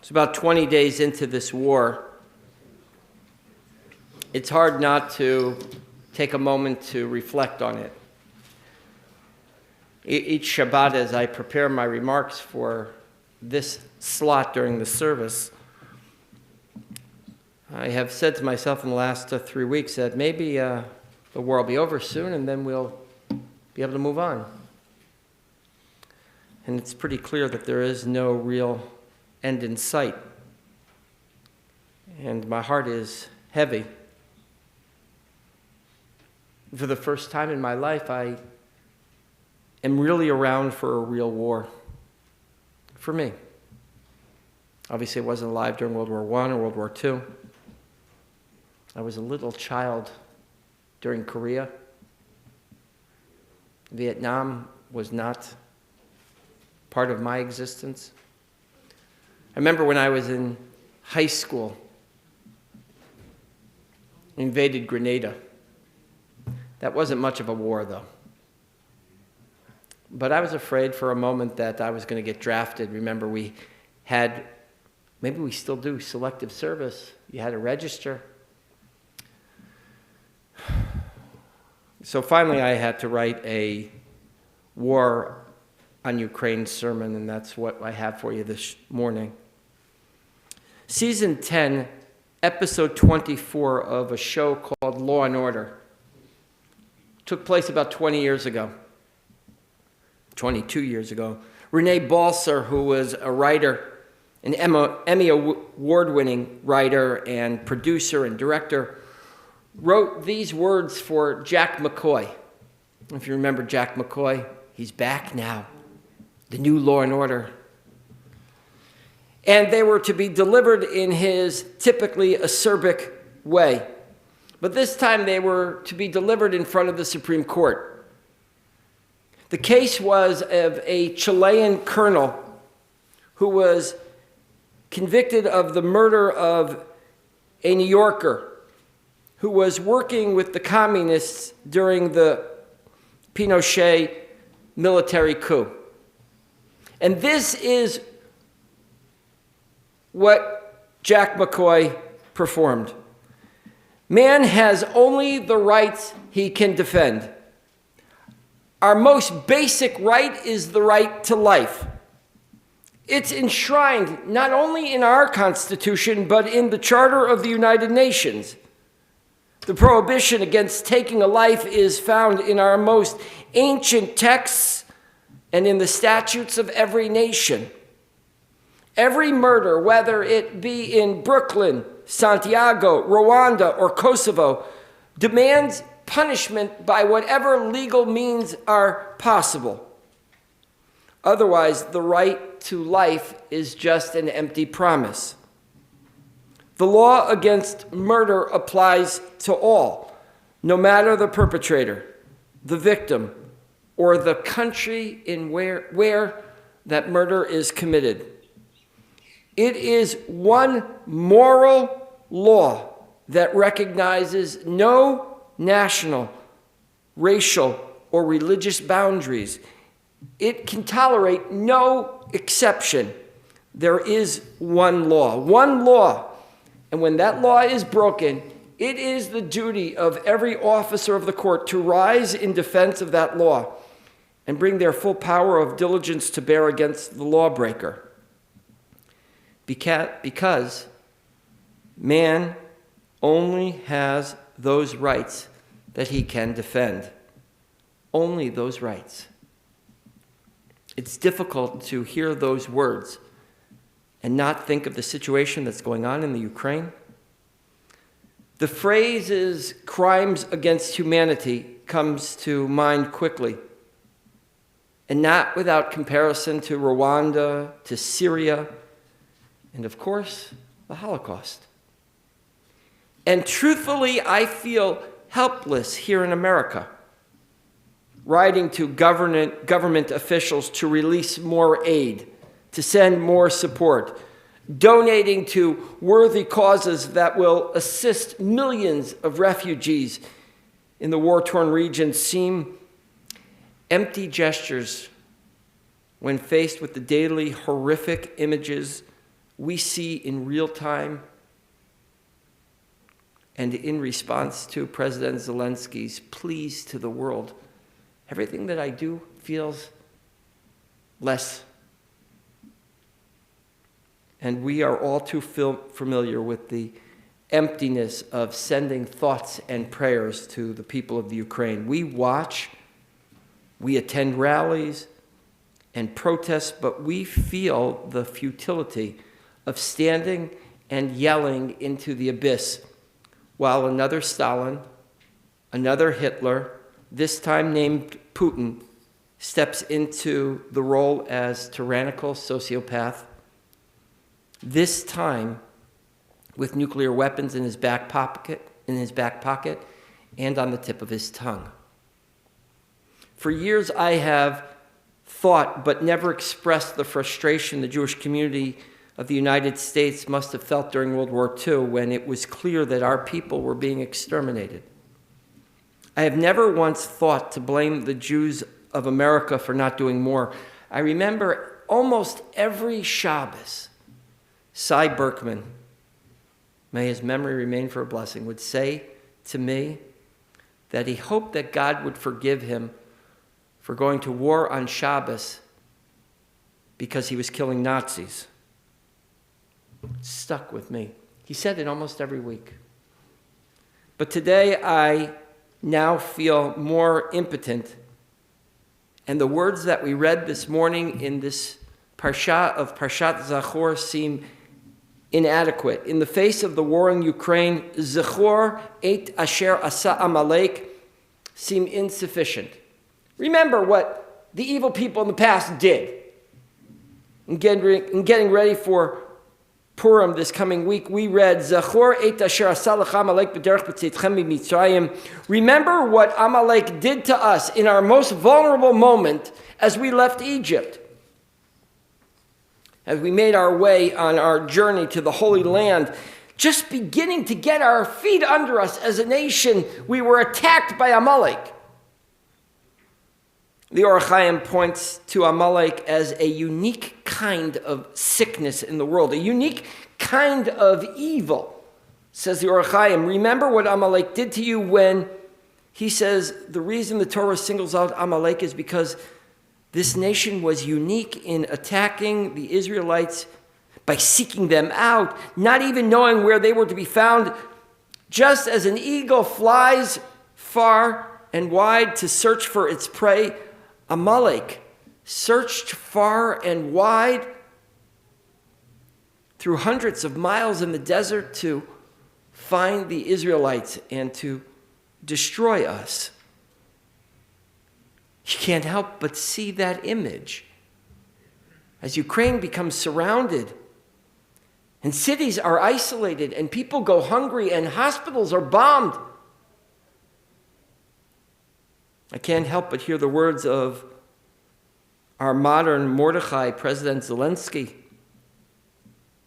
It's about 20 days into this war. It's hard not to take a moment to reflect on it. Each Shabbat, as I prepare my remarks for this slot during the service, I have said to myself in the last 3 weeks that maybe the war will be over soon and then we'll be able to move on. And it's pretty clear that there is no real end in sight. And my heart is heavy. For the first time in my life, I am really around for a real war. For me. Obviously, I wasn't alive during World War I or World War II. I was a little child during Korea. Vietnam was not part of my existence. I remember when I was in high school, invaded Grenada. That wasn't much of a war, though. But I was afraid for a moment that I was going to get drafted. Remember, we had, maybe we still do, selective service. You had to register. So finally, I had to write a war on Ukraine sermon, and that's what I have for you this morning. Season 10, episode 24 of a show called Law and Order took place about 20 years ago, 22 years ago. Renee Balser, who was a writer, an Emmy award-winning writer and producer and director, wrote these words for Jack McCoy. If you remember Jack McCoy, he's back now. The new Law and Order. And they were to be delivered in his typically acerbic way. But this time they were to be delivered in front of the Supreme Court. The case was of a Chilean colonel who was convicted of the murder of a New Yorker who was working with the communists during the Pinochet military coup. And this is what Jack McCoy performed. Man has only the rights he can defend. Our most basic right is the right to life. It's enshrined not only in our Constitution, but in the Charter of the United Nations. The prohibition against taking a life is found in our most ancient texts and in the statutes of every nation. Every murder, whether it be in Brooklyn, Santiago, Rwanda, or Kosovo, demands punishment by whatever legal means are possible. Otherwise, the right to life is just an empty promise. The law against murder applies to all, no matter the perpetrator, the victim, or the country in where that murder is committed. It is one moral law that recognizes no national, racial, or religious boundaries. It can tolerate no exception. There is one law. And when that law is broken, it is the duty of every officer of the court to rise in defense of that law and bring their full power of diligence to bear against the lawbreaker. Because man only has those rights that he can defend. Only those rights. It's difficult to hear those words and not think of the situation that's going on in the Ukraine. The phrases crimes against humanity comes to mind quickly, and not without comparison to Rwanda, to Syria, and of course, the Holocaust. And truthfully, I feel helpless here in America, writing to government officials to release more aid, to send more support, donating to worthy causes that will assist millions of refugees in the war-torn regions seem empty gestures when faced with the daily horrific images we see in real time and in response to President Zelensky's pleas to the world, everything that I do feels less. And we are all too familiar with the emptiness of sending thoughts and prayers to the people of the Ukraine. We watch, we attend rallies and protests, but we feel the futility of standing and yelling into the abyss while another Stalin, another Hitler, this time named Putin, steps into the role as tyrannical sociopath, this time with nuclear weapons in his back pocket and on the tip of his tongue. For years I have thought but never expressed the frustration the Jewish community of the United States must have felt during World War II when it was clear that our people were being exterminated. I have never once thought to blame the Jews of America for not doing more. I remember almost every Shabbos, Cy Berkman, may his memory remain for a blessing, would say to me that he hoped that God would forgive him for going to war on Shabbos because he was killing Nazis. It stuck with me. He said it almost every week. But today I now feel more impotent. And the words that we read this morning in this Parashat Zachor seem inadequate. In the face of the war in Ukraine, Zachor et asher asa Amalek seem insufficient. Remember what the evil people in the past did. In getting ready for Purim this coming week, we read, Zachor et asher asa lecha Amalek b'derech b'tzeitchem mitzrayim. Remember what Amalek did to us in our most vulnerable moment as we left Egypt. As we made our way on our journey to the Holy Land, just beginning to get our feet under us as a nation, we were attacked by Amalek. The Or HaChaim points to Amalek as a unique kind of sickness in the world, a unique kind of evil, says the Or HaChaim. Remember what Amalek did to you when he says the reason the Torah singles out Amalek is because this nation was unique in attacking the Israelites by seeking them out, not even knowing where they were to be found. Just as an eagle flies far and wide to search for its prey, Amalek searched far and wide through hundreds of miles in the desert to find the Israelites and to destroy us. You can't help but see that image. As Ukraine becomes surrounded, and cities are isolated, and people go hungry, and hospitals are bombed. I can't help but hear the words of our modern Mordechai, President Zelensky,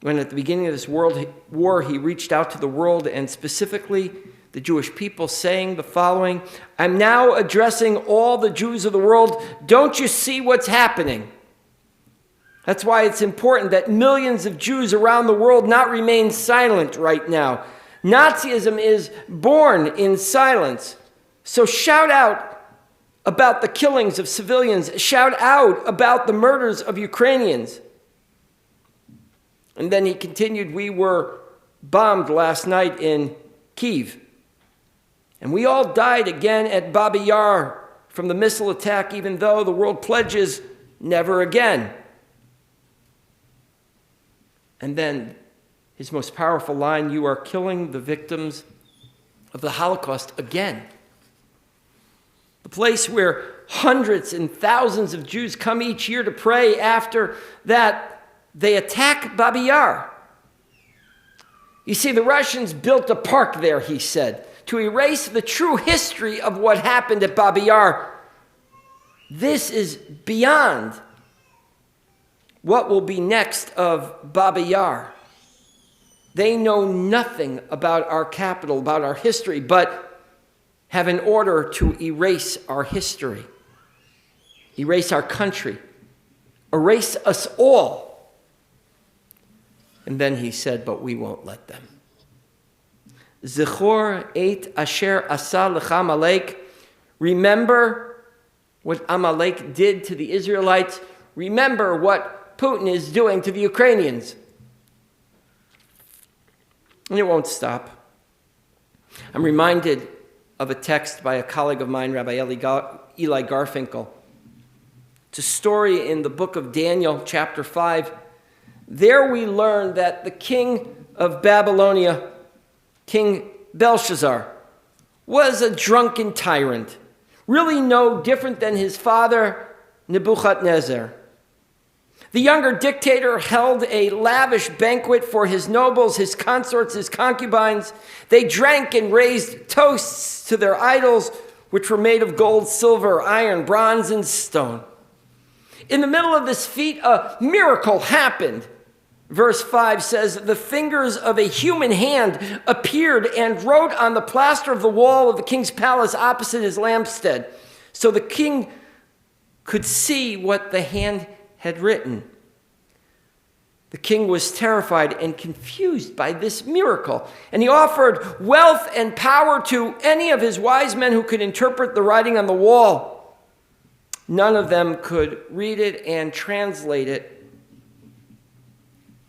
when at the beginning of this world war, he reached out to the world, and specifically the Jewish people, saying the following, I'm now addressing all the Jews of the world. Don't you see what's happening? That's why it's important that millions of Jews around the world not remain silent right now. Nazism is born in silence. So shout out about the killings of civilians. Shout out about the murders of Ukrainians. And then he continued, we were bombed last night in Kyiv. And we all died again at Babi Yar from the missile attack, even though the world pledges never again. And then his most powerful line, you are killing the victims of the Holocaust again. The place where hundreds and thousands of Jews come each year to pray. After that, they attack Babi Yar. You see, the Russians built a park there, he said, to erase the true history of what happened at Babi Yar. This is beyond what will be next of Babi Yar. They know nothing about our capital, about our history, but have an order to erase our history, erase our country, erase us all. And then he said, but we won't let them. Zichor et asher asa lecha Amalek. Remember what Amalek did to the Israelites. Remember what Putin is doing to the Ukrainians. And it won't stop. I'm reminded of a text by a colleague of mine, Rabbi Eli Garfinkel. It's a story in the book of Daniel, chapter 5. There we learn that the king of Babylonia, King Belshazzar, was a drunken tyrant, really no different than his father, Nebuchadnezzar. The younger dictator held a lavish banquet for his nobles, his consorts, his concubines. They drank and raised toasts to their idols, which were made of gold, silver, iron, bronze, and stone. In the middle of this feat, a miracle happened. Verse 5 says, the fingers of a human hand appeared and wrote on the plaster of the wall of the king's palace opposite his lampstand. So the king could see what the hand had written. The king was terrified and confused by this miracle, and he offered wealth and power to any of his wise men who could interpret the writing on the wall. None of them could read it and translate it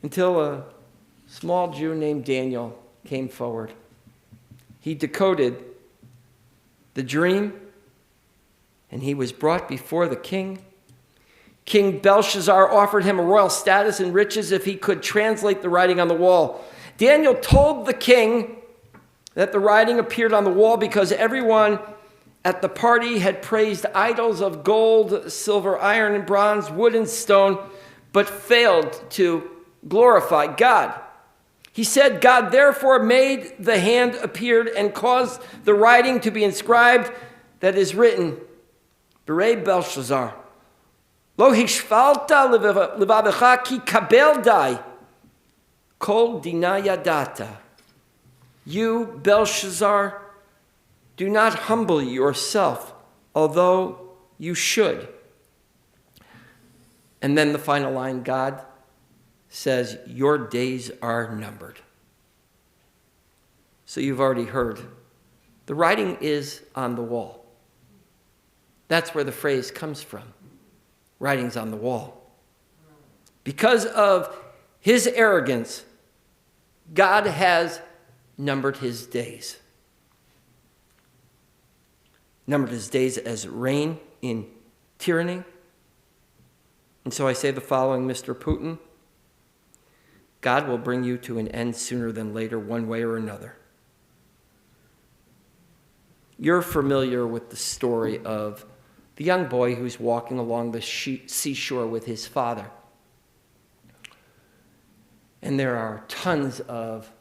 until a small Jew named Daniel came forward. He decoded the dream, and he was brought before the king. King Belshazzar offered him a royal status and riches if he could translate the writing on the wall. Daniel told the king that the writing appeared on the wall because everyone at the party had praised idols of gold, silver, iron, and bronze, wood, and stone, but failed to glorify God. He said, God therefore made the hand appeared and caused the writing to be inscribed that is written, Berei Belshazzar, Lo hishvalta levavecha ki kabel dai, kol dina yadata. You, Belshazzar, do not humble yourself, although you should. And then the final line, God says, your days are numbered. So you've already heard. The writing is on the wall. That's where the phrase comes from. Writing's on the wall. Because of his arrogance, God has numbered his days. Numbered his days as reign in tyranny. And so I say the following, Mr. Putin, God will bring you to an end sooner than later, one way or another. You're familiar with the story of the young boy who's walking along the seashore with his father. And there are tons of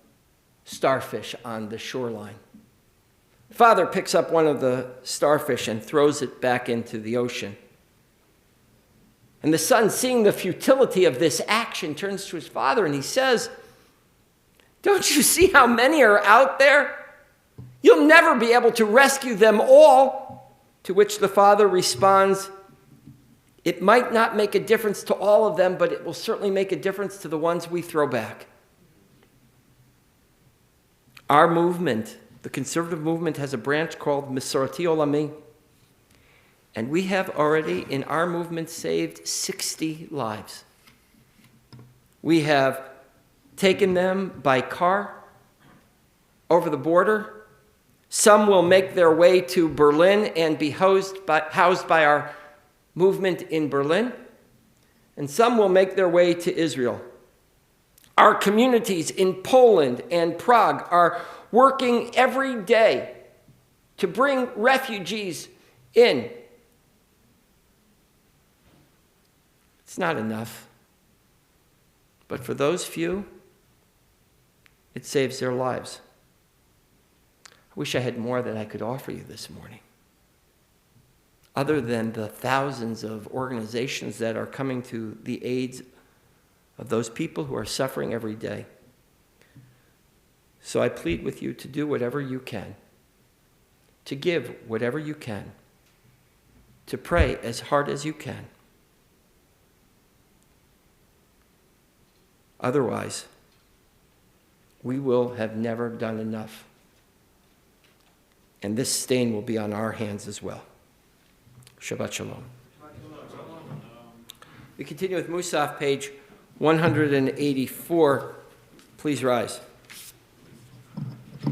starfish on the shoreline. Father picks up one of the starfish and throws it back into the ocean. And the son, seeing the futility of this action, turns to his father and he says, don't you see how many are out there? You'll never be able to rescue them all. To which the father responds, it might not make a difference to all of them, but it will certainly make a difference to the ones we throw back. Our movement, the conservative movement, has a branch called Mesorati Olami. And we have already, in our movement, saved 60 lives. We have taken them by car over the border. Some will make their way to Berlin and be housed by our movement in Berlin. And some will make their way to Israel. Our communities in Poland and Prague are working every day to bring refugees in. It's not enough. But for those few, it saves their lives. I wish I had more that I could offer you this morning, other than the thousands of organizations that are coming to the aid of those people who are suffering every day. So I plead with you to do whatever you can, to give whatever you can, to pray as hard as you can. Otherwise, we will have never done enough. And this stain will be on our hands as well. Shabbat Shalom. We continue with Musaf, page 184. Please rise.